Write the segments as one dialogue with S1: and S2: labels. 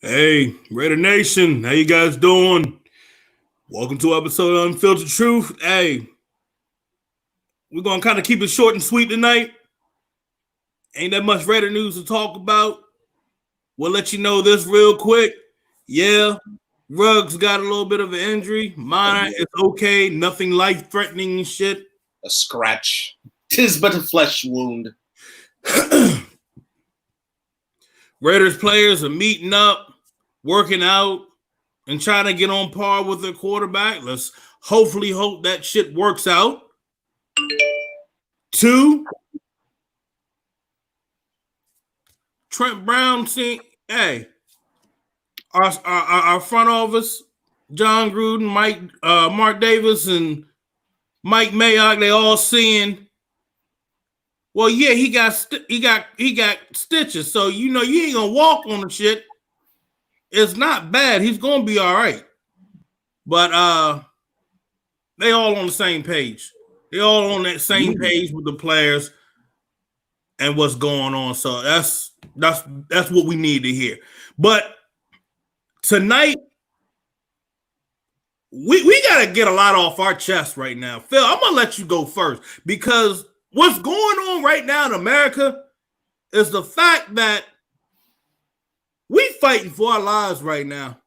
S1: Hey, Raider Nation, how you guys doing? Welcome to episode of UnPhiltered Truth. Hey, we're gonna kind of keep it short and sweet tonight. Ain't that much Raider news to talk about. We'll let you know this real quick. Yeah, Ruggs got a little bit of an injury. Minor, it's okay. Nothing life-threatening and shit.
S2: A scratch. 'Tis but a flesh wound.
S1: Raiders players are meeting up, working out, and trying to get on par with their quarterback. Let's hopefully hope that shit works out. 2, Trent Brown saying, hey, our front office, John Gruden, Mark Davis, and Mike Mayock, they all seeing, well, yeah, he got stitches, so you ain't gonna walk on the shit. It's not bad. He's gonna be all right. But they all on the same page. They all on that same page with the players and what's going on. So that's what we need to hear. But tonight, we gotta get a lot off our chest right now. Phil, I'm gonna let you go first because what's going on right now in America is the fact that we fighting for our lives right now.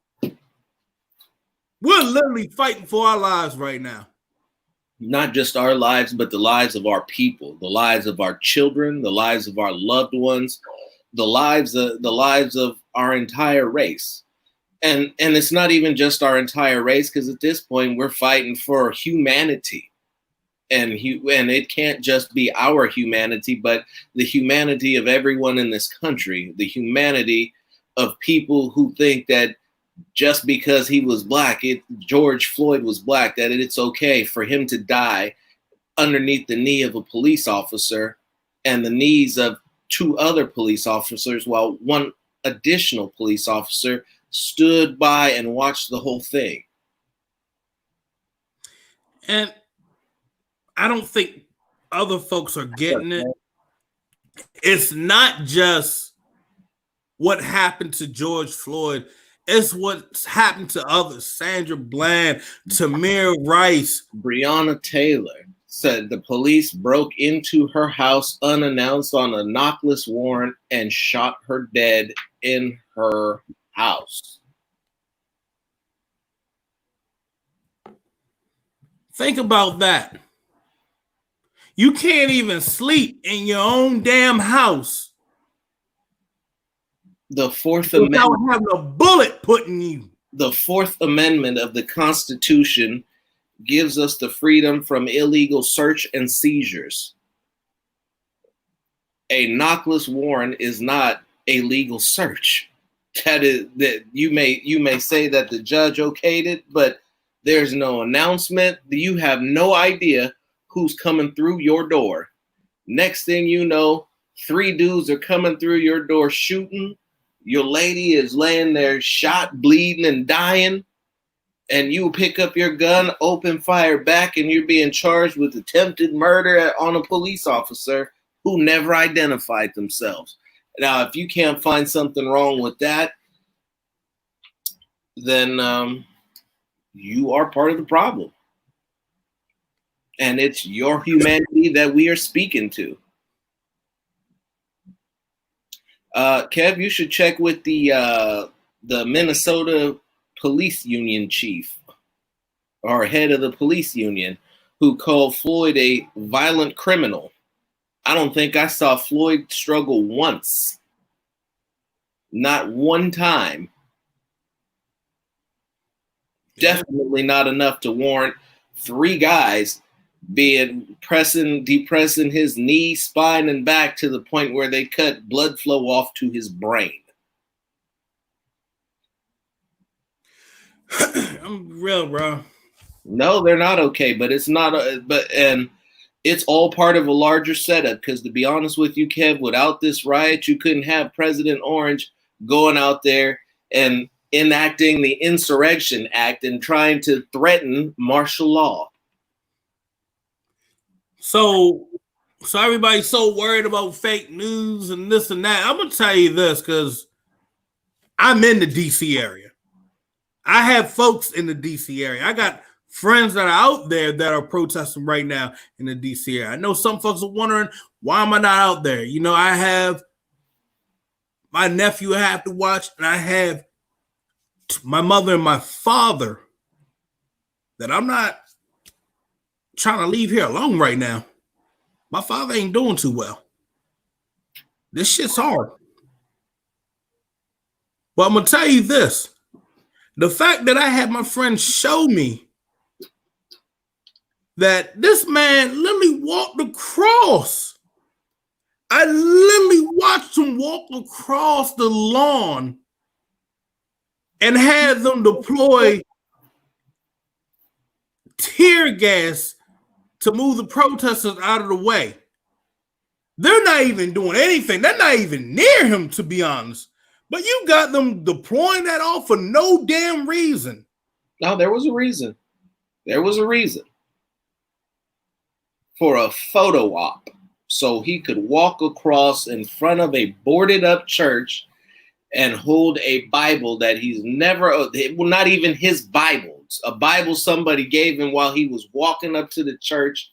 S1: We're literally fighting for our lives right now.
S2: Not just our lives, but the lives of our people, the lives of our children, the lives of our loved ones, the lives of our entire race. And it's not even just our entire race, because at this point we're fighting for humanity. And it can't just be our humanity, but the humanity of everyone in this country, the humanity of people who think that just because he was black, George Floyd was black, that it's okay for him to die underneath the knee of a police officer and the knees of 2 other police officers, while 1 additional police officer stood by and watched the whole thing.
S1: And I don't think other folks are getting it. It's not just what happened to George Floyd. It's what's happened to others. Sandra Bland, Tamir Rice.
S2: Breonna Taylor said the police broke into her house unannounced on a knockless warrant and shot her dead in her house.
S1: Think about that. You can't even sleep in your own damn house.
S2: The Fourth Amendment,
S1: without having a bullet put in you.
S2: The Fourth Amendment of the Constitution gives us the freedom from illegal search and seizures. A knockless warrant is not a legal search. That you may say that the judge okayed it, but there's no announcement. You have no idea who's coming through your door. Next thing you know, 3 dudes are coming through your door shooting. Your lady is laying there shot, bleeding, and dying. And you pick up your gun, open fire back, and you're being charged with attempted murder on a police officer who never identified themselves. Now, if you can't find something wrong with that, then you are part of the problem. And it's your humanity that we are speaking to. Kev, you should check with the Minnesota police union chief or head of the police union who called Floyd a violent criminal. I don't think I saw Floyd struggle once. Not one time. Definitely not enough to warrant 3 guys depressing his knee, spine, and back to the point where they cut blood flow off to his brain.
S1: I'm real, bro.
S2: No, they're not okay, but it's not. And it's all part of a larger setup. Because to be honest with you, Kev, without this riot, you couldn't have President Orange going out there and enacting the Insurrection Act and trying to threaten martial law.
S1: So everybody's so worried about fake news and this and that. I'm gonna tell you this because I'm in the DC area. I have folks in the DC area. I got friends that are out there that are protesting right now in the DC area. I know some folks are wondering, why am I not out there? You know, I have my nephew I have to watch, and I have my mother and my father that I'm not trying to leave here alone right now. My father ain't doing too well. This shit's hard. But I'm going to tell you this. The fact that I had my friend show me that this man literally walked across. I literally watched him walk across the lawn and had them deploy tear gas to move the protesters out of the way. They're not even doing anything. They're not even near him, to be honest. But you got them deploying that off for no damn reason.
S2: No, there was a reason. There was a reason. For a photo op. So he could walk across in front of a boarded up church and hold a Bible that he's never, well, not even his Bible. A Bible somebody gave him while he was walking up to the church.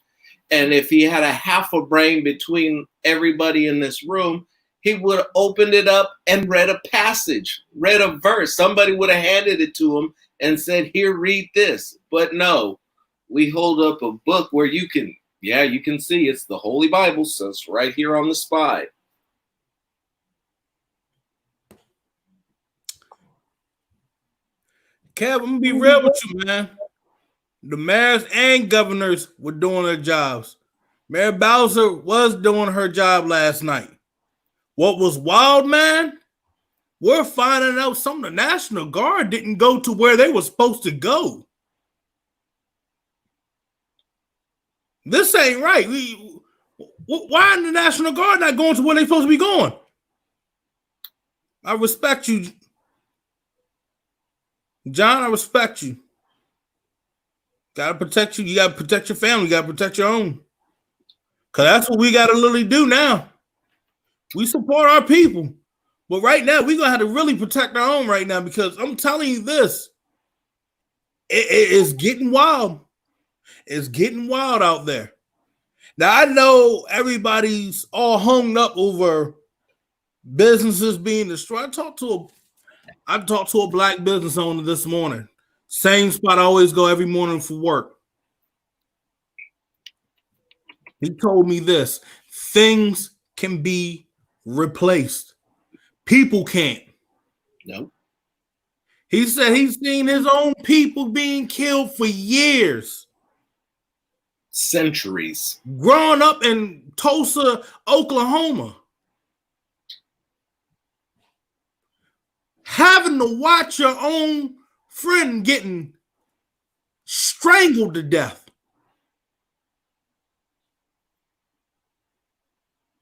S2: And if he had a half a brain between everybody in this room, he would have opened it up and read a passage, read a verse. Somebody would have handed it to him and said, here, read this. But no, we hold up a book where you can see it's the Holy Bible, so it's right here on the spine.
S1: Kev, I'm gonna be real with you, man. The mayors and governors were doing their jobs. Mayor Bowser was doing her job last night. What was wild, man? We're finding out some of the National Guard didn't go to where they were supposed to go. This ain't right. Why is the National Guard not going to where they're supposed to be going? I respect you, John. I respect you. Gotta protect you. You gotta protect your family. You gotta protect your own. Because that's what we gotta literally do now. We support our people. But right now, we're gonna have to really protect our own right now, because I'm telling you this. It's getting wild. It's getting wild out there. Now, I know everybody's all hung up over businesses being destroyed. I talked to a black business owner this morning. Same spot I always go every morning for work. He told me this: things can be replaced. People can't.
S2: No.
S1: He said he's seen his own people being killed for years.
S2: Centuries.
S1: Growing up in Tulsa, Oklahoma. Having to watch your own friend getting strangled to death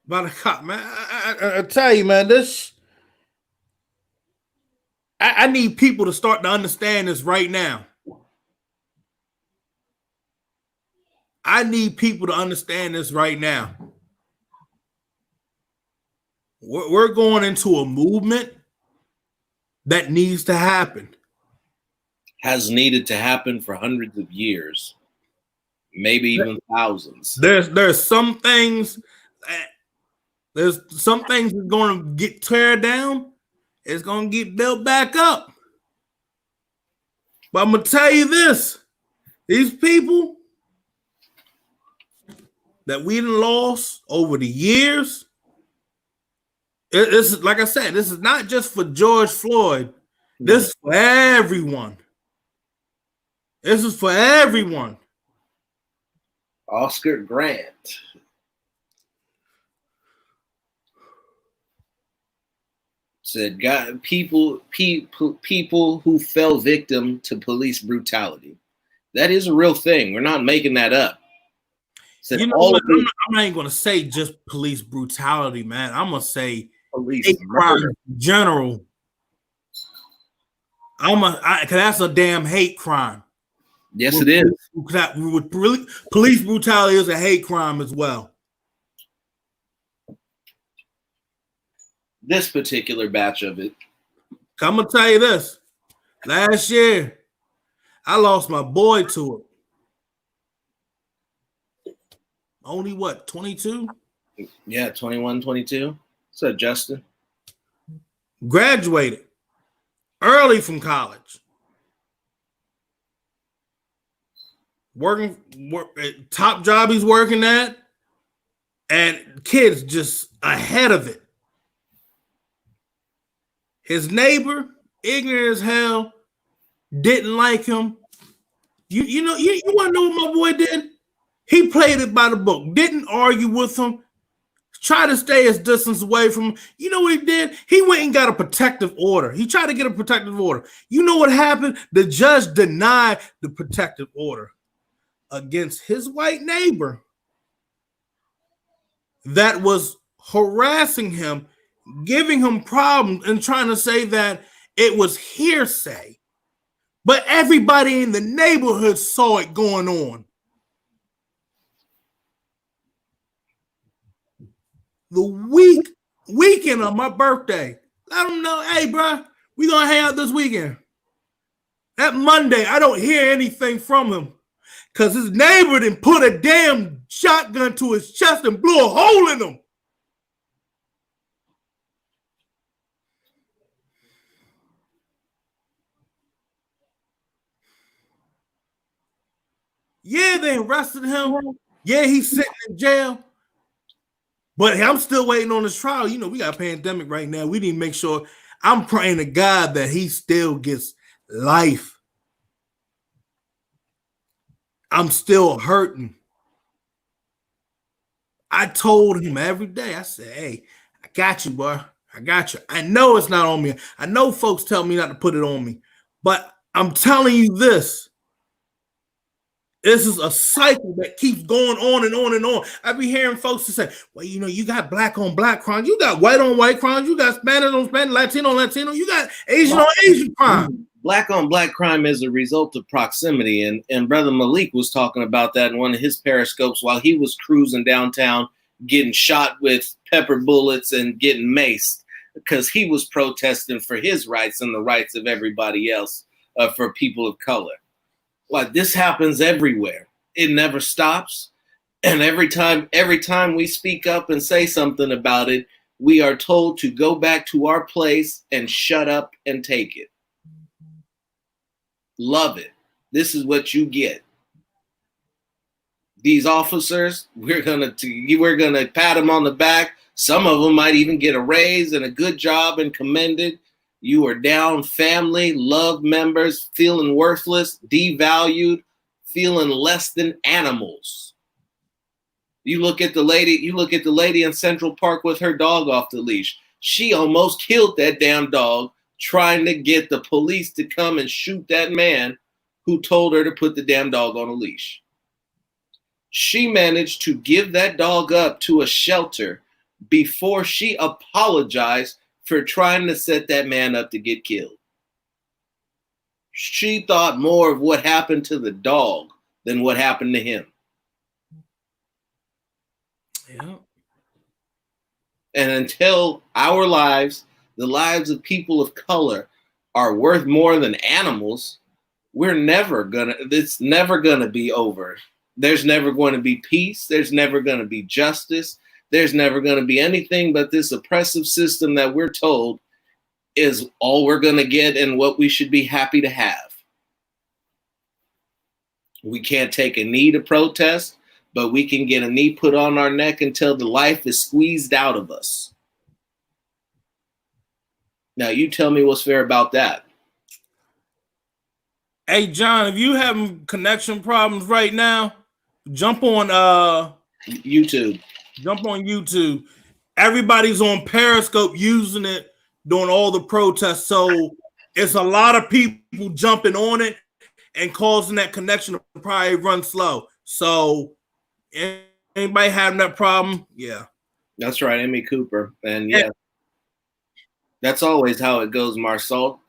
S1: by the cop, man. I tell you, man, this. I need people to start to understand this right now. I need people to understand this right now. We're going into a movement that needs to happen.
S2: Has needed to happen for hundreds of years, maybe even thousands.
S1: There's some things that's going to get teared down. It's going to get built back up. But I'm going to tell you this: these people that we lost over the years, it's like I said, this is not just for George Floyd. This is for everyone. This is for everyone.
S2: Oscar Grant said, "God, people who fell victim to police brutality. That is a real thing. We're not making that up." Said,
S1: you know what? I'm not even going to say just police brutality, man. I'm going to say
S2: police
S1: hate crime in general. Because that's a damn hate crime.
S2: Yes, it is.
S1: Police brutality is a hate crime as well.
S2: This particular batch of it
S1: I'm gonna tell you this. Last year, I lost my boy to it. Only what, 22?
S2: Yeah, 21, 22. What's up, Justin?
S1: Graduated early from college. Top job he's working at, and kids just ahead of it. His neighbor, ignorant as hell, didn't like him. You want to know what my boy did? He played it by the book. Didn't argue with him. Tried to stay his distance away from him. You know what he did? He went and got a protective order. He tried to get a protective order. You know what happened? The judge denied the protective order against his white neighbor that was harassing him, giving him problems, and trying to say that it was hearsay. But everybody in the neighborhood saw it going on. The weekend of my birthday, let them know, hey, bro, we gonna hang out this weekend. That Monday, I don't hear anything from him because his neighbor didn't put a damn shotgun to his chest and blew a hole in him. Yeah, they arrested him. Yeah, he's sitting in jail. But I'm still waiting on his trial. You know, we got a pandemic right now. We need to make sure. I'm praying to God that he still gets life. I'm still hurting. I told him every day, I said, hey, I got you, boy. I got you. I know it's not on me. I know folks tell me not to put it on me. But I'm telling you this. This is a cycle that keeps going on and on and on. I be hearing folks to say, well, you know, you got black on black crimes, you got white on white crimes, you got Spanish on Spanish, Latino on Latino, you got Asian on Asian crime.
S2: Black on black crime is a result of proximity. And Brother Malik was talking about that in one of his periscopes while he was cruising downtown, getting shot with pepper bullets and getting maced because he was protesting for his rights and the rights of everybody else, for people of color. Like, this happens everywhere. It never stops. And every time we speak up and say something about it, we are told to go back to our place and shut up and take it. Love it. This is what you get. These officers, we're gonna pat them on the back. Some of them might even get a raise and a good job and commended. You are down family, love members, feeling worthless, devalued, feeling less than animals. You look at the lady in Central Park with her dog off the leash. She almost killed that damn dog trying to get the police to come and shoot that man who told her to put the damn dog on a leash. She managed to give that dog up to a shelter before she apologized for trying to set that man up to get killed. She thought more of what happened to the dog than what happened to him.
S1: Yeah.
S2: And until our lives, the lives of people of color, are worth more than animals, it's never gonna be over. There's never going to be peace. There's never going to be justice. There's never going to be anything but this oppressive system that we're told is all we're going to get and what we should be happy to have. We can't take a knee to protest, but we can get a knee put on our neck until the life is squeezed out of us. Now, you tell me what's fair about that.
S1: Hey, John, if you having connection problems right now, jump on
S2: YouTube.
S1: Jump on YouTube. Everybody's on Periscope using it during all the protests. So it's a lot of people jumping on it and causing that connection to probably run slow. So anybody having that problem? Yeah.
S2: That's right, Amy Cooper. And yeah. That's always how it goes, Marcel.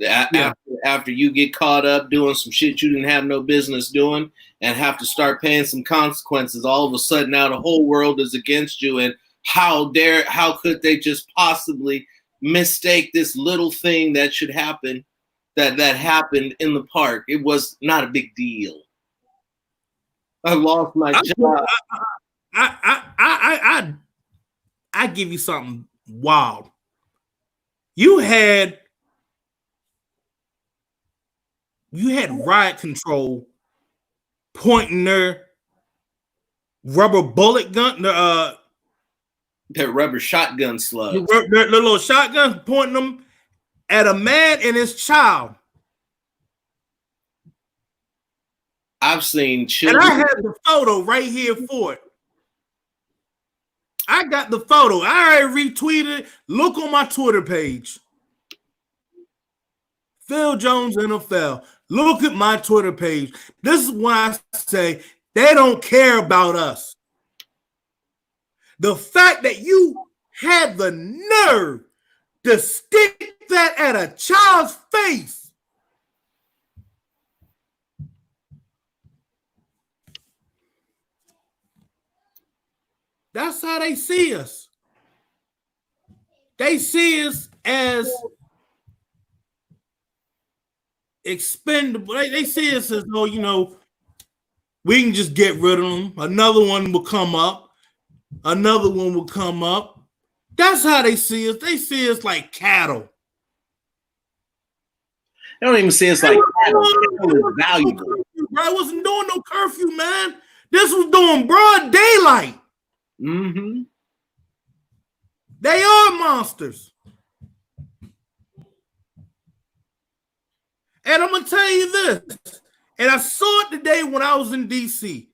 S2: After you get caught up doing some shit you didn't have no business doing and have to start paying some consequences, all of a sudden now the whole world is against you. And how could they just possibly mistake this little thing that should happen that happened in the park. It was not a big deal. I lost my job.
S1: I give you something wild. You had riot control pointing their rubber bullet gun,
S2: their rubber shotgun slugs,
S1: the little shotguns, pointing them at a man and his child.
S2: I've seen children.
S1: And I have the photo right here for it. I got the photo. I already retweeted it. Look on my Twitter page. Phil Jones NFL. Look at my Twitter page. This is why I say they don't care about us. The fact that you had the nerve to stick that at a child's face. That's how they see us. They see us as expendable. They see us as though, you know, we can just get rid of them. Another one will come up. Another one will come up. That's how they see us. They see us like cattle.
S2: They don't even see us like cattle. Cattle is valuable.
S1: I wasn't doing no curfew, man. This was doing broad daylight.
S2: Mm-hmm.
S1: They are monsters. And I'm going to tell you this, and I saw it today when I was in D.C.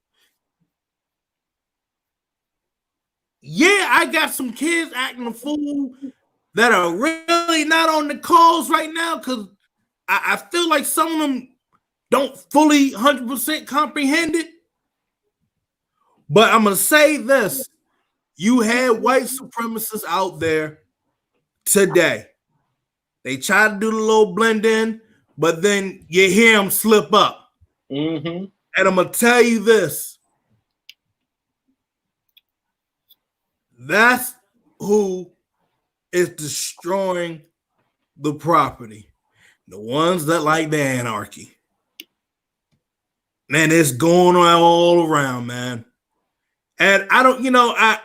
S1: Yeah, I got some kids acting a fool that are really not on the calls right now because I feel like some of them don't fully 100% comprehend it. But I'm going to say this. You had white supremacists out there today. They try to do the little blend in, but then you hear them slip up.
S2: Mm-hmm.
S1: And I'm going to tell you this. That's who is destroying the property. The ones that like the anarchy. Man, it's going on all around, man. And I don't, you know, I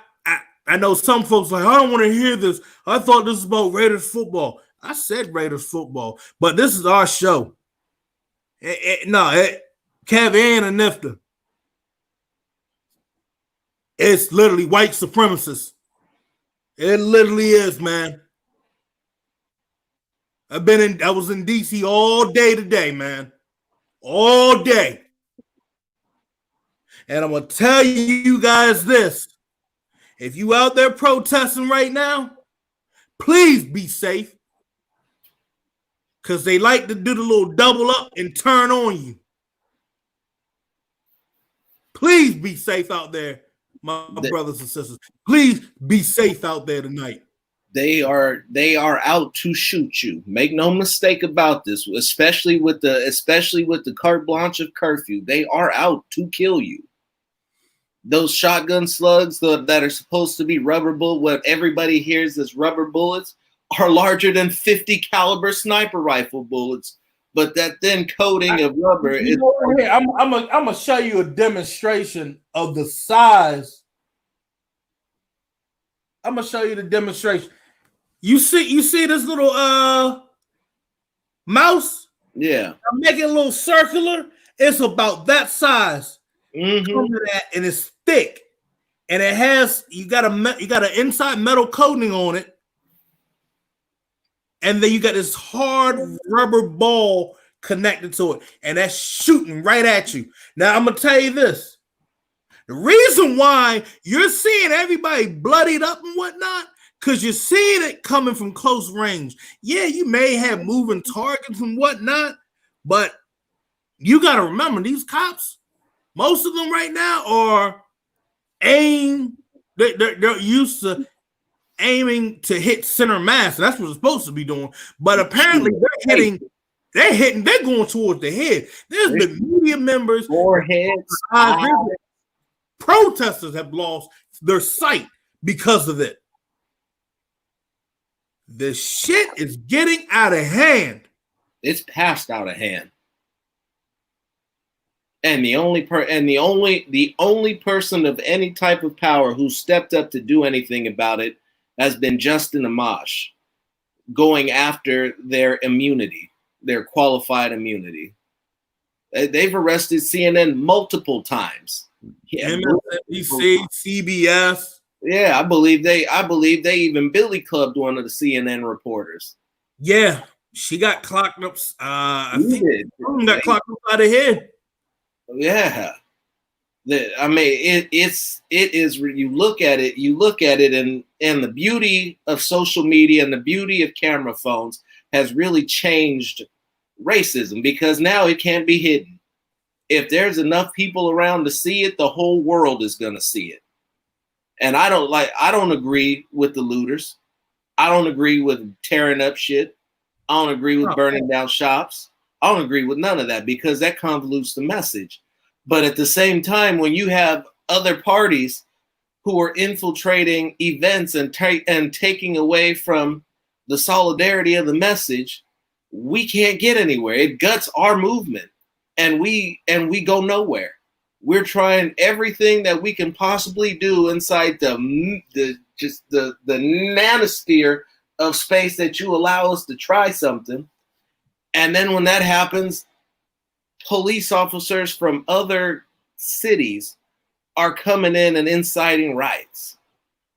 S1: know some folks like, I don't want to hear this. I thought this was about Raiders football. I said Raiders football, but this is our show. Kev and Nifta. It's literally white supremacists. It literally is, man. I was in DC all day today, man. All day. And I'm going to tell you guys this. If you out there protesting right now, please be safe. Because they like to do the little double up and turn on you. Please be safe out there, my brothers and sisters. Please be safe out there tonight.
S2: They are out to shoot you. Make no mistake about this, especially with the carte blanche of curfew. They are out to kill you. Those shotgun slugs that are supposed to be rubber bullet, what everybody hears as rubber bullets, are larger than 50 caliber sniper rifle bullets. But that thin coating of rubber is.
S1: I'm gonna show you a demonstration of the size. I'm gonna show you the demonstration. You see this little mouse?
S2: Yeah.
S1: I'm making a little circular. It's about that size.
S2: Mm-hmm.
S1: And it's thick, and it has you got an inside metal coating on it, and then you got this hard rubber ball connected to it, and that's shooting right at you. Now I'm gonna tell you this: the reason why you're seeing everybody bloodied up and whatnot, because you're seeing it coming from close range. Yeah, you may have moving targets and whatnot, but you got to remember these cops. Most of them right now are they're used to aiming to hit center mass. That's what they're supposed to be doing. But apparently they're going towards the head. There's been media members,
S2: foreheads,
S1: protesters have lost their sight because of it. The shit is getting out of hand.
S2: It's passed out of hand. And the only person of any type of power who stepped up to do anything about it has been Justin Amash, going after their immunity, their qualified immunity. They've arrested CNN multiple times.
S1: Yeah, MSNBC, CBS.
S2: Yeah, I believe they even Billy clubbed one of the CNN reporters.
S1: Yeah, she got clocked up. I think got clocked up out of here.
S2: Yeah, I mean, it is. You look at it, and the beauty of social media and the beauty of camera phones has really changed racism, because now it can't be hidden. If there's enough people around to see it, the whole world is going to see it. And I don't agree with the looters. I don't agree with tearing up shit. I don't agree with burning down shops. I don't agree with none of that, because that convolutes the message. But at the same time, when you have other parties who are infiltrating events and taking away from the solidarity of the message, we can't get anywhere. It guts our movement, and we go nowhere. We're trying everything that we can possibly do inside the nanosphere of space that you allow us to try something. And then when that happens, police officers from other cities are coming in and inciting riots,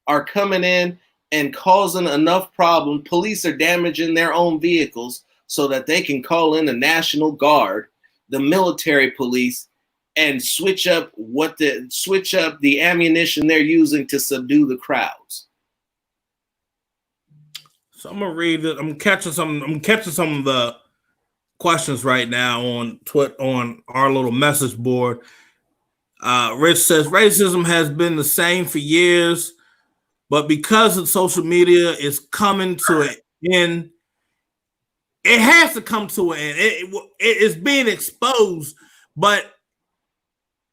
S2: are coming in and causing enough problem. Police are damaging their own vehicles so that they can call in the National Guard, the military police, and switch up the ammunition they're using to subdue the crowds.
S1: So I'm gonna read it. I'm catching some of the questions right now on our little message board. Rich says racism has been the same for years, but because of social media is coming to an end, it has to come to an end. It is being exposed, but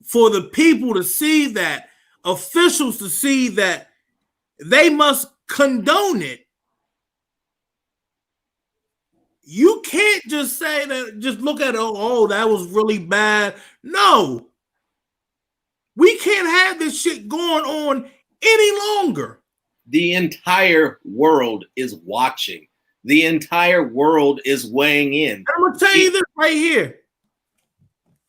S1: for the people to see that, officials to see that, they must condone it. You can't just say that, just look at it, oh, that was really bad. No. We can't have this shit going on any longer.
S2: The entire world is watching. The entire world is weighing in.
S1: I'm gonna tell you this right here.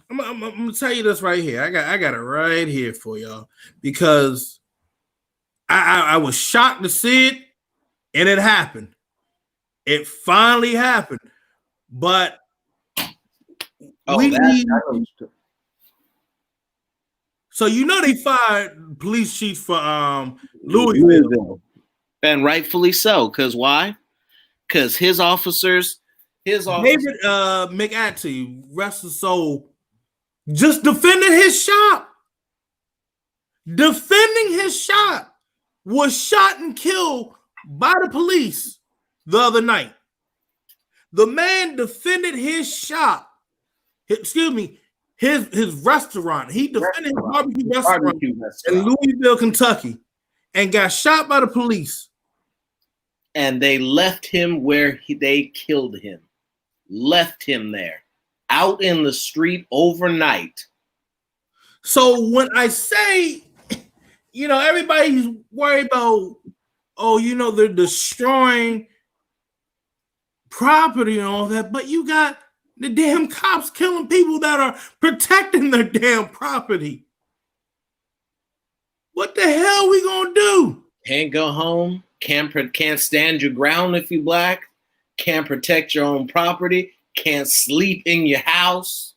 S1: I'm gonna tell you this right here. I got it right here for y'all, because I was shocked to see it, and it happened. It finally happened, but so they fired police chief for Louisville,
S2: and rightfully so. Because why? Because his officers, David
S1: McAtee, rest his soul, just defending his shop. Defending his shop, was shot and killed by the police the other night. The man defended his shop. His restaurant. He defended his barbecue restaurant in Louisville, Kentucky, and got shot by the police.
S2: And they left him where they killed him. Left him there, out in the street overnight.
S1: So when I say, everybody's worried about, they're destroying property and all that, but you got the damn cops killing people that are protecting their damn property. What the hell we gonna do?
S2: Can't go home. Can't stand your ground if you black. Can't protect your own property. Can't sleep in your house.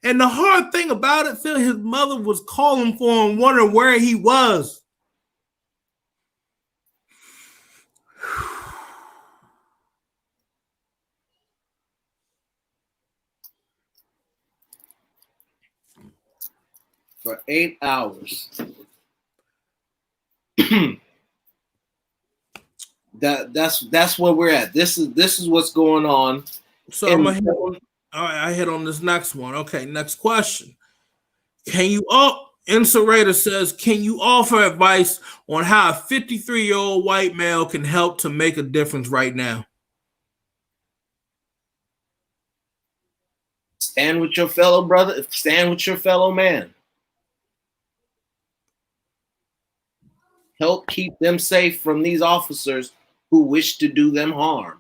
S1: And the hard thing about it, Phil, his mother was calling for him, wondering where he was.
S2: For 8 hours. That's where we're at. This is what's going on.
S1: So I hit on this next one. Okay, next question. Can you Inserator says, can you offer advice on how a 53-year-old white male can help to make a difference right now?
S2: Stand with your fellow brother. Stand with your fellow man. Help keep them safe from these officers who wish to do them harm.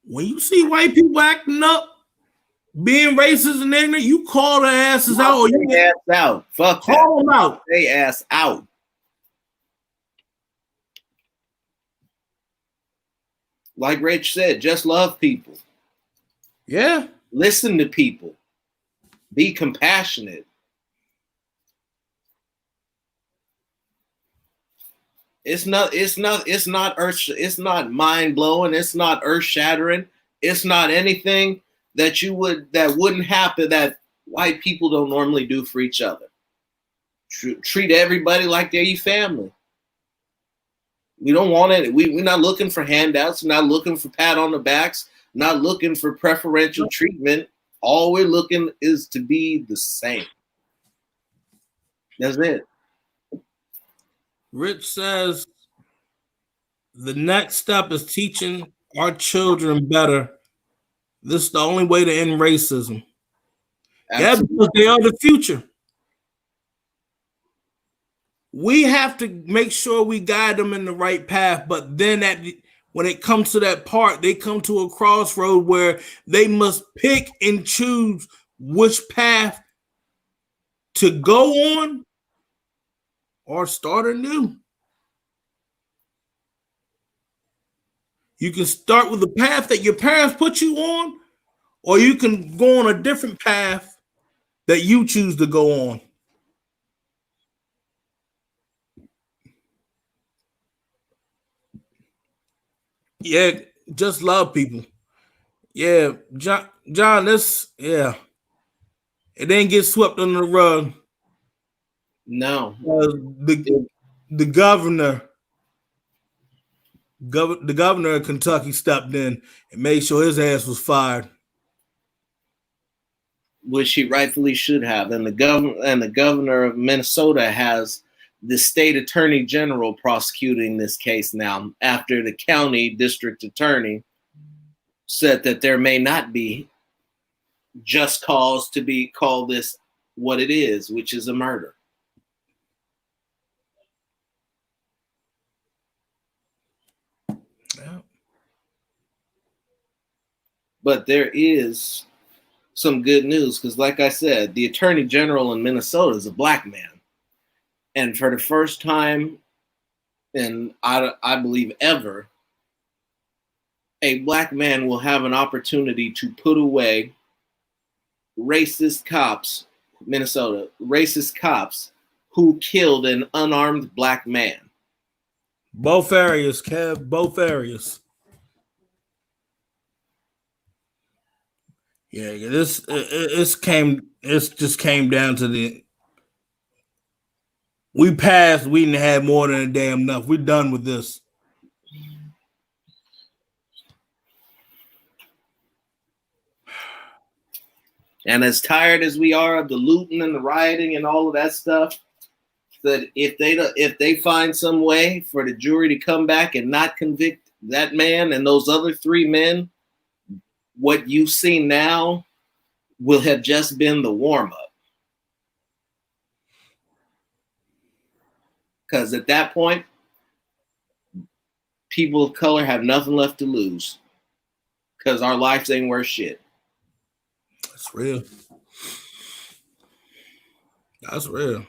S1: When you see white people acting up, being racist and ignorant, you call their asses out. Or you
S2: ass out. Fuck
S1: call them out.
S2: They ass out. Like Rich said, just love people.
S1: Yeah.
S2: Listen to people. Be compassionate. It's not mind blowing. It's not earth shattering. It's not anything that wouldn't happen that white people don't normally do for each other. Treat everybody like they're your family. We don't want it. We're not looking for handouts. We're not looking for pat on the backs. Not looking for preferential treatment. All we're looking is to be the same. That's it.
S1: Rich says the next step is teaching our children better. This is the only way to end racism. Absolutely. Yeah, because they are the future. We have to make sure we guide them in the right path, but then when it comes to that part, they come to a crossroad where they must pick and choose which path to go on or start anew. You can start with the path that your parents put you on, or you can go on a different path that you choose to go on. Yeah, just love people. Yeah, John, it didn't get swept under the rug.
S2: No.
S1: The governor of Kentucky stepped in and made sure his ass was fired.
S2: Which he rightfully should have. And the governor of Minnesota has the state attorney general prosecuting this case now after the county district attorney said that there may not be just cause to call this what it is, which is a murder. Yeah. But there is some good news because, like I said, the attorney general in Minnesota is a black man. And for the first time in, I believe, ever, a black man will have an opportunity to put away racist cops, Minnesota, racist cops who killed an unarmed black man.
S1: Both areas, Kev, both areas. Yeah, it just came down to we didn't have more than a damn enough. We're done with this.
S2: And as tired as we are of the looting and the rioting and all of that stuff, that if they find some way for the jury to come back and not convict that man and those other 3 men, what you see now will have just been the warm-up. Because at that point, people of color have nothing left to lose. Because our lives ain't worth shit.
S1: That's real. That's real.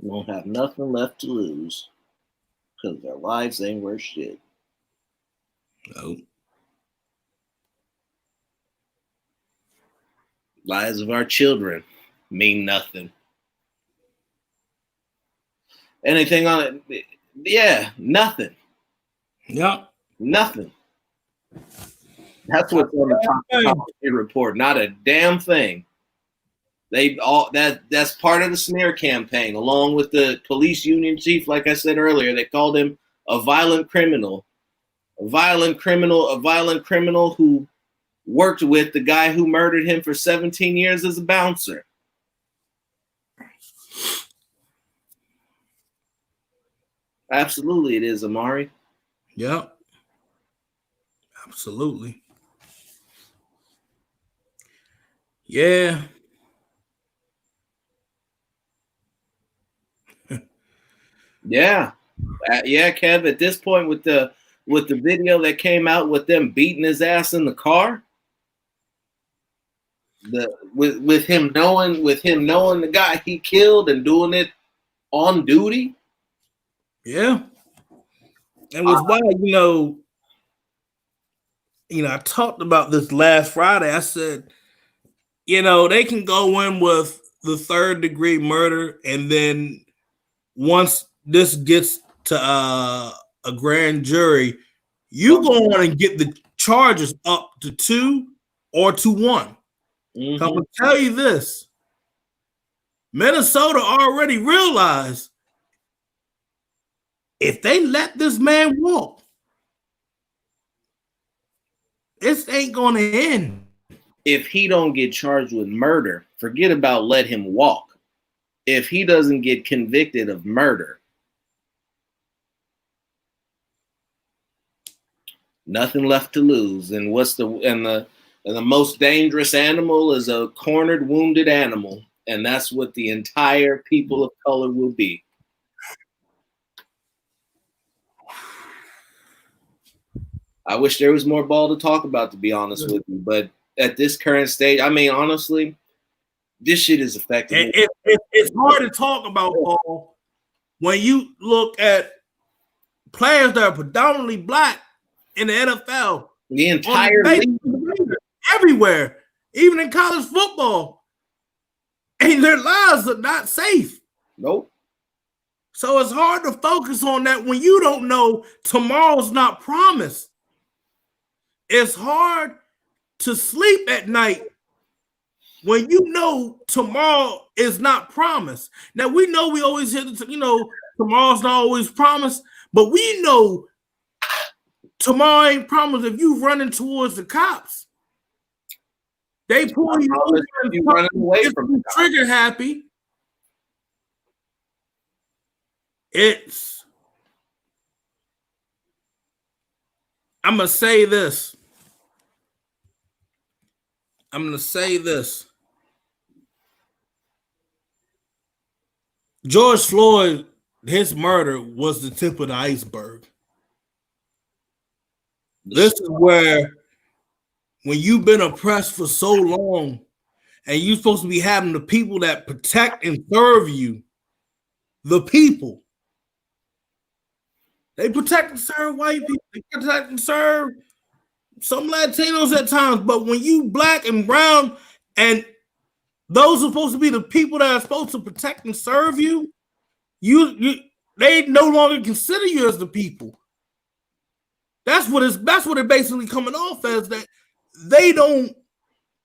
S2: We won't have nothing left to lose. Because their lives ain't worth shit.
S1: Nope.
S2: Lives of our children mean nothing. Anything on it? Yeah, nothing.
S1: Yeah.
S2: Nothing. That's what's on the top report. Not a damn thing. That's part of the smear campaign, along with the police union chief, like I said earlier, they called him a violent criminal. A violent criminal who worked with the guy who murdered him for 17 years as a bouncer. Absolutely, it is, Amari.
S1: Yep. Absolutely. Yeah.
S2: Yeah. Yeah, Kev, at this point with the video that came out with them beating his ass in the car, with him knowing the guy he killed and doing it on duty.
S1: Yeah. And was why, I talked about this last Friday. I said, they can go in with the 3rd-degree murder, and then once this gets to a grand jury, you go on and get the charges up to 2 or to 1.
S2: Mm-hmm.
S1: I'm gonna tell you this: Minnesota already realized if they let this man walk, this ain't gonna end.
S2: If he don't get charged with murder, forget about let him walk. If he doesn't get convicted of murder, nothing left to lose. And the most dangerous animal is a cornered, wounded animal, and that's what the entire people of color will be. I wish there was more ball to talk about, to be honest with you, but at this current stage, I mean, honestly, this shit is affecting me.
S1: It's hard to talk about, Paul, when you look at players that are predominantly black in the NFL.
S2: The entire league.
S1: Everywhere, even in college football, and their lives are not safe.
S2: Nope.
S1: So it's hard to focus on that when you don't know tomorrow's not promised. It's hard to sleep at night when you know tomorrow is not promised. Now, we know we always hear, tomorrow's not always promised, but we know tomorrow ain't promised if you running towards the cops. They pull you over and
S2: you running away from
S1: you trigger happy. I'm going to say this. George Floyd, his murder was the tip of the iceberg. This is where, when you've been oppressed for so long and you're supposed to be having the people that protect and serve you, the people, they protect and serve white people, they protect and serve some Latinos at times, but when you black and brown and those are supposed to be the people that are supposed to protect and serve you, they no longer consider you as the people. That's what it basically coming off as, that they don't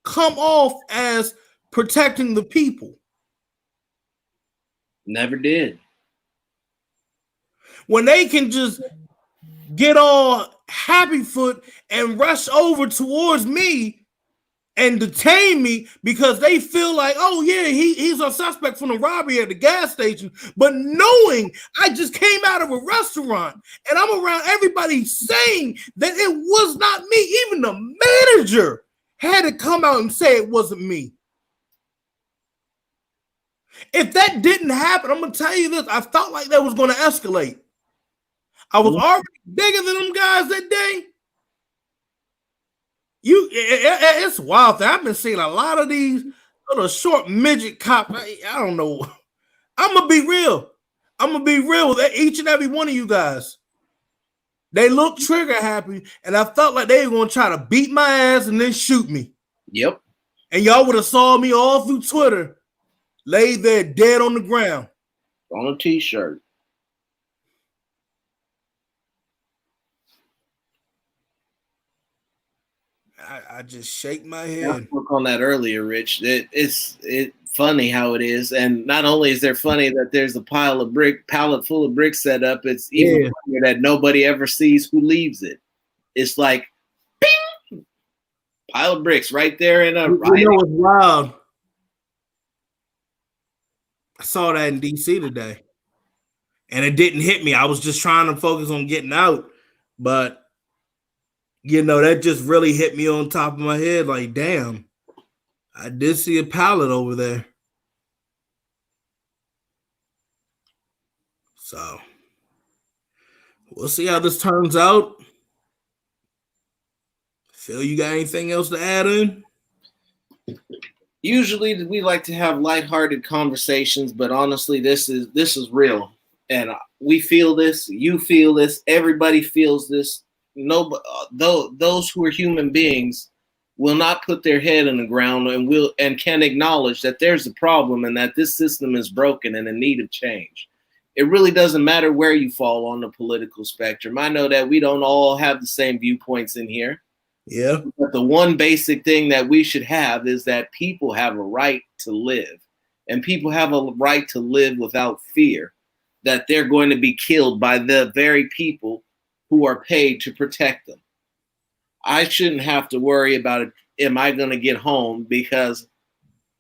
S1: come off as protecting the people.
S2: Never did.
S1: When they can just get all happy foot and rush over towards me and detain me because they feel like, oh yeah, he's a suspect from the robbery at the gas station, but knowing I just came out of a restaurant and I'm around everybody saying that it was not me. Even the manager had to come out and say it wasn't me. If that didn't happen, I'm gonna tell you this, I felt like that was going to escalate. I was already bigger than them guys that day. It's wild. I've been seeing a lot of these little short midget cops. I don't know. I'm gonna be real. With each and every one of you guys. They look trigger happy, and I felt like they were gonna try to beat my ass and then shoot me.
S2: Yep.
S1: And y'all would have saw me all through Twitter, laid there dead on the ground.
S2: On a t-shirt.
S1: I just shake my head.
S2: I spoke on that earlier, Rich. It's funny how it is, and not only is there funny that there's a pallet full of bricks set up. It's even funnier that nobody ever sees who leaves it. It's like, bing! Pile of bricks right there in a
S1: You
S2: riot.
S1: know what's wild? I saw that in DC today, and it didn't hit me. I was just trying to focus on getting out, but that just really hit me on top of my head. Like, damn, I did see a pallet over there. So we'll see how this turns out. Phil, you got anything else to add in?
S2: Usually we like to have lighthearted conversations, but honestly, this is real, and we feel this. You feel this. Everybody feels this. No, those who are human beings will not put their head in the ground and can acknowledge that there's a problem and that this system is broken and in need of change. It really doesn't matter where you fall on the political spectrum. I know that we don't all have the same viewpoints in here.
S1: Yeah.
S2: But the one basic thing that we should have is that people have a right to live, and people have a right to live without fear that they're going to be killed by the very people who are paid to protect them. I shouldn't have to worry about it. Am I going to get home because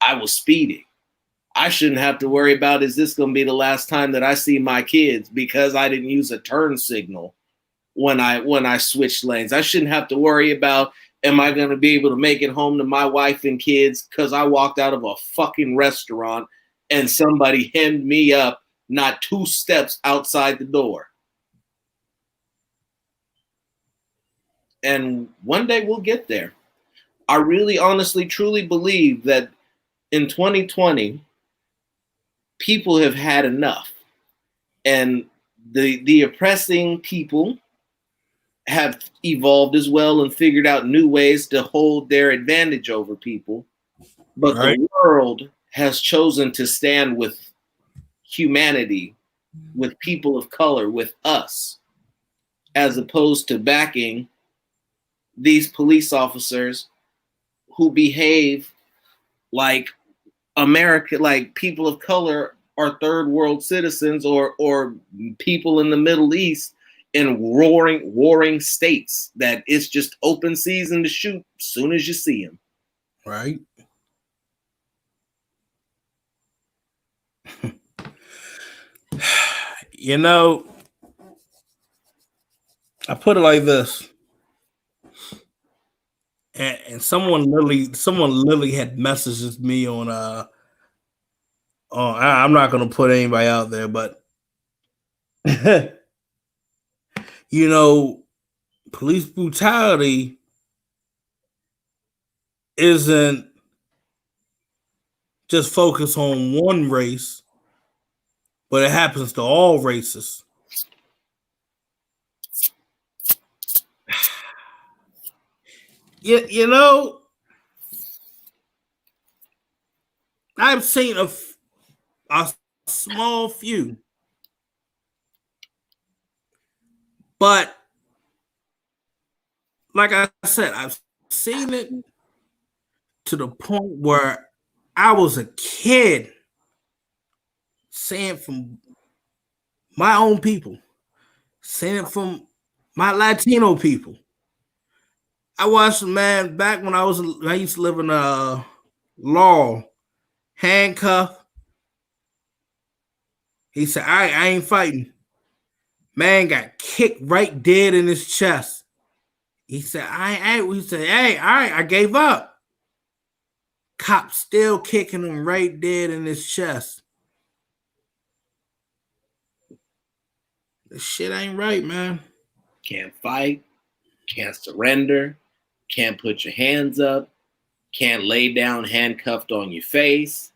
S2: I was speeding? I shouldn't have to worry about, is this going to be the last time that I see my kids because I didn't use a turn signal when I switched lanes. I shouldn't have to worry about, am I going to be able to make it home to my wife and kids because I walked out of a fucking restaurant and somebody hemmed me up not 2 steps outside the door. And one day we'll get there. I really honestly truly believe that in 2020 people have had enough, and the oppressing people have evolved as well and figured out new ways to hold their advantage over people. But
S1: Right.
S2: The world has chosen to stand with humanity, with people of color, with us, as opposed to backing these police officers who behave like America, like people of color are third world citizens or people in the Middle East in warring states that it's just open season to shoot as soon as you see them.
S1: Right. I put it like this, and someone literally had messages me on I'm not gonna put anybody out there, but police brutality isn't just focused on one race, but it happens to all races. I've seen a small few, but like I said, I've seen it to the point where I was a kid saying from my own people, saying it from my Latino people. I watched a man back when I used to live in Law, handcuffed. He said, I ain't fighting. Man got kicked right dead in his chest. He said, he said, hey, all right, I gave up. Cop still kicking him right dead in his chest. This shit ain't right, man.
S2: Can't fight, can't surrender, can't put your hands up, can't lay down handcuffed on your face,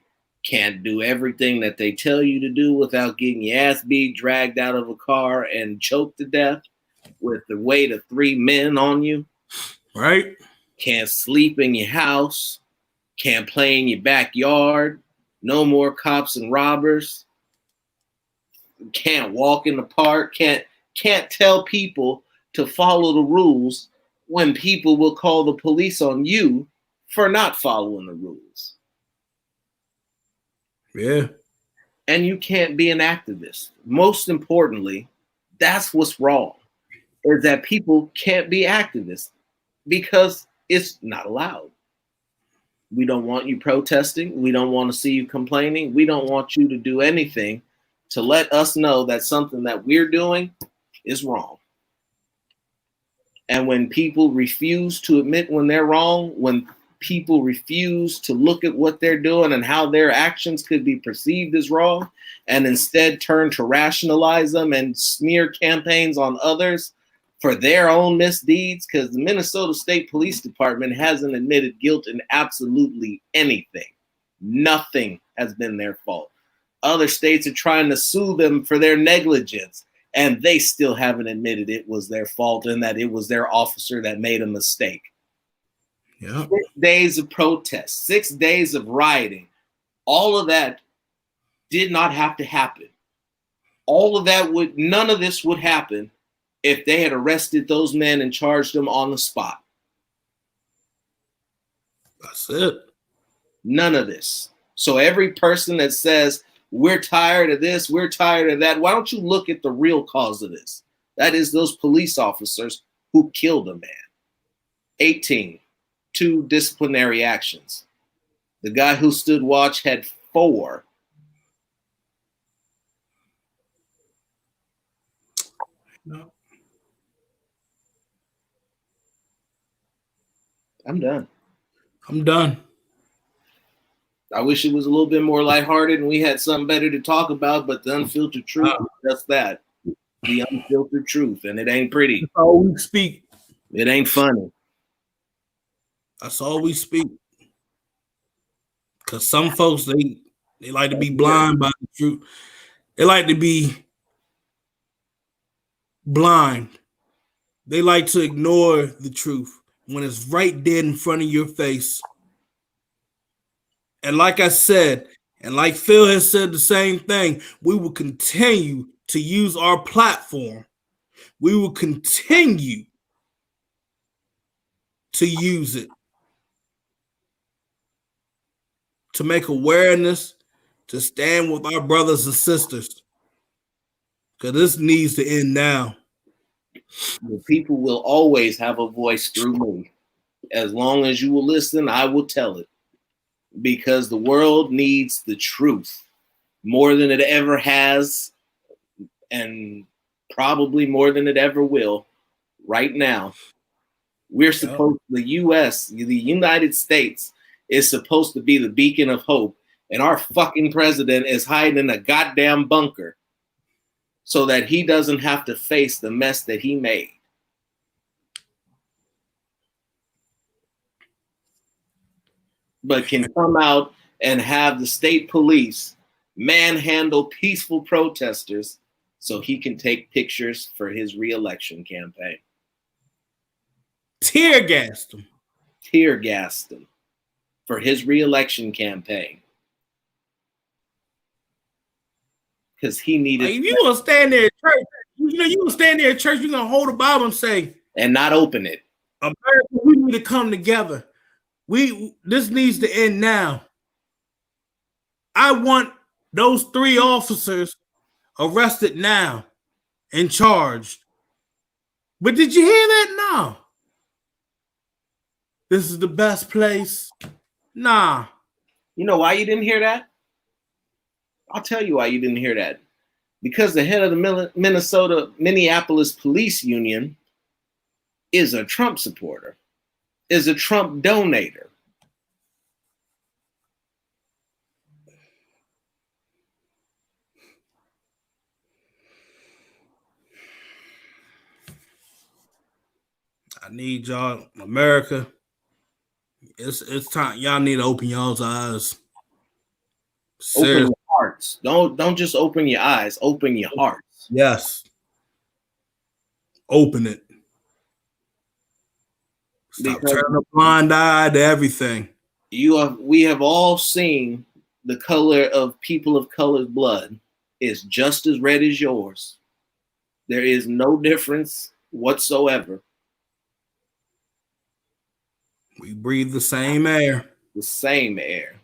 S2: can't do everything that they tell you to do without getting your ass beat, dragged out of a car, and choked to death with the weight of 3 men on you.
S1: Right?
S2: Can't sleep in your house, can't play in your backyard, no more cops and robbers, can't walk in the park, can't tell people to follow the rules when people will call the police on you for not following the rules.
S1: Yeah.
S2: And you can't be an activist. Most importantly, that's what's wrong, is that people can't be activists because It's not allowed. We don't want you protesting. We don't want to see you complaining. We don't want you to do anything to let us know that something that we're doing is wrong. And when people refuse to admit when they're wrong, when people refuse to look at what they're doing and how their actions could be perceived as wrong, and instead turn to rationalize them and smear campaigns on others for their own misdeeds, because the Minnesota State Police Department hasn't admitted guilt in absolutely anything. Nothing has been their fault. Other states are trying to sue them for their negligence, and they still haven't admitted it was their fault and that it was their officer that made a mistake.
S1: Yeah.
S2: 6 days of protest, 6 days of rioting, all of that did not have to happen. None of this would happen if they had arrested those men and charged them on the spot.
S1: That's it.
S2: None of this. So every person that says, we're tired of this, we're tired of that, why don't you look at the real cause of this? That is those police officers who killed a man. 18, 2 disciplinary actions. The guy who stood watch had 4.
S1: No.
S2: I'm done.
S1: I'm done.
S2: I wish it was a little bit more lighthearted and we had something better to talk about, but the unfiltered truth is just that. The unfiltered truth, and it ain't pretty.
S1: That's all we speak.
S2: It ain't funny.
S1: That's all we speak. Because some folks, they like to be blind by the truth. They like to be blind. They like to ignore the truth when it's right dead in front of your face. And like I said, and like Phil has said the same thing, we will continue to use our platform. We will continue to use it to make awareness, to stand with our brothers and sisters. Because this needs to end now.
S2: The people will always have a voice through me. As long as you will listen, I will tell it. Because the world needs the truth more than it ever has, and probably more than it ever will right now. We're supposed, the US, the United States, is supposed to be the beacon of hope, and our fucking president is hiding in a goddamn bunker so that he doesn't have to face the mess that he made. But can come out and have the state police manhandle peaceful protesters so he can take pictures for his re-election campaign.
S1: Tear gassed them.
S2: Tear gassed them for his re-election campaign. Because he needed.
S1: Like, if you want to stand there at church, you want to stand there at church, you're going to hold the Bible and say,
S2: and not open it.
S1: America, we need to come together. This needs to end now. I want those 3 officers arrested now and charged. But did you hear that? No. This is the best place. Nah.
S2: You know why you didn't hear that? I'll tell you why you didn't hear that. Because the head of the Minneapolis Police Union is a Trump supporter, is a Trump donator.
S1: I need y'all, America. It's time. Y'all need to open y'all's eyes.
S2: Seriously. Open your hearts. Don't just open your eyes. Open your hearts.
S1: Yes. Open it. Stop turning a blind eye to everything.
S2: We have all seen the color of people of color's blood is just as red as yours. There is no difference whatsoever.
S1: We breathe the same air.
S2: The same air.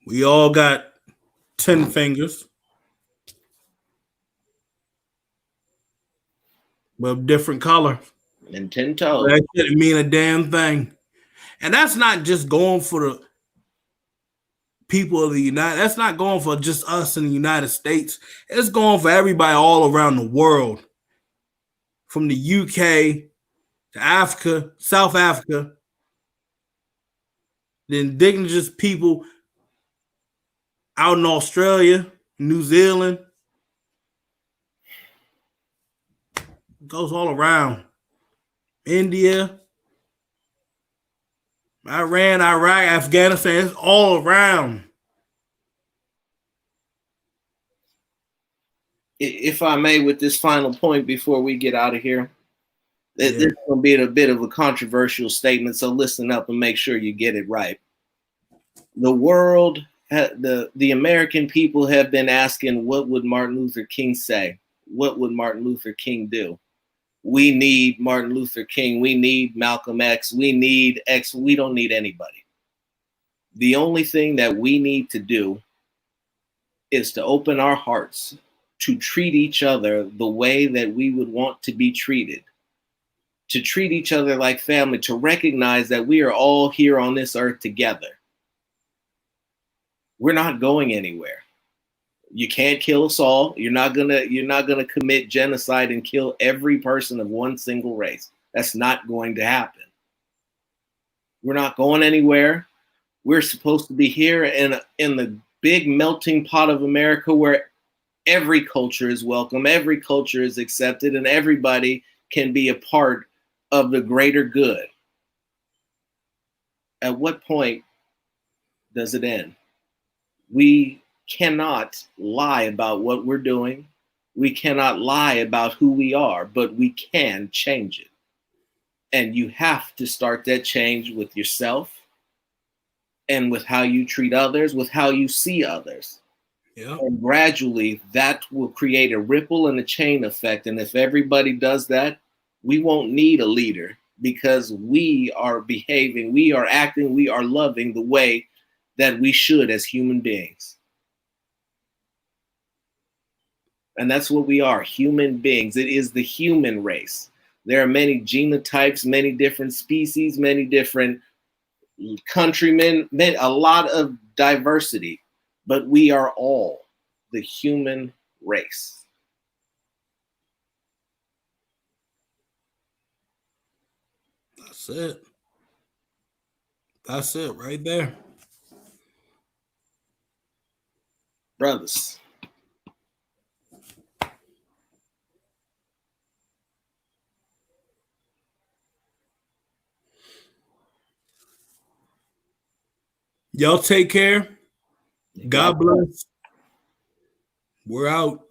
S1: We all got 10 fingers, but different color.
S2: And 10 toes.
S1: That shouldn't mean a damn thing. And that's not just going for the people of the United. That's not going for just us in the United States. It's going for everybody all around the world, from the UK to Africa, South Africa, the indigenous people out in Australia, New Zealand. It goes all around. India, Iran, Iraq, Afghanistan. It's all around.
S2: If I may, with this final point before we get out of here, this is going to be a bit of a controversial statement, so listen up and make sure you get it right. The world, the American people have been asking, what would Martin Luther King say? What would Martin Luther King do? We need Martin Luther King. We need Malcolm X. We need X. We don't need anybody. The only thing that we need to do is to open our hearts to treat each other the way that we would want to be treated, to treat each other like family, to recognize that we are all here on this earth together. We're not going anywhere. You can't kill us all. You're not gonna commit genocide and kill every person of one single race. That's not going to happen. We're not going anywhere. We're supposed to be here in the big melting pot of America where every culture is welcome, every culture is accepted, and everybody can be a part of the greater good. At what point does it end? We cannot lie about what we're doing. We cannot lie about who we are, but we can change it. And you have to start that change with yourself and with how you treat others, with how you see others. Yeah. And gradually that will create a ripple and a chain effect. And if everybody does that, we won't need a leader because we are behaving, we are acting, we are loving the way that we should as human beings. And that's what we are, human beings. It is the human race. There are many genotypes, many different species, many different countrymen, a lot of diversity, but we are all the human race.
S1: That's it. That's it right there.
S2: Brothers.
S1: Y'all take care. God bless. We're out.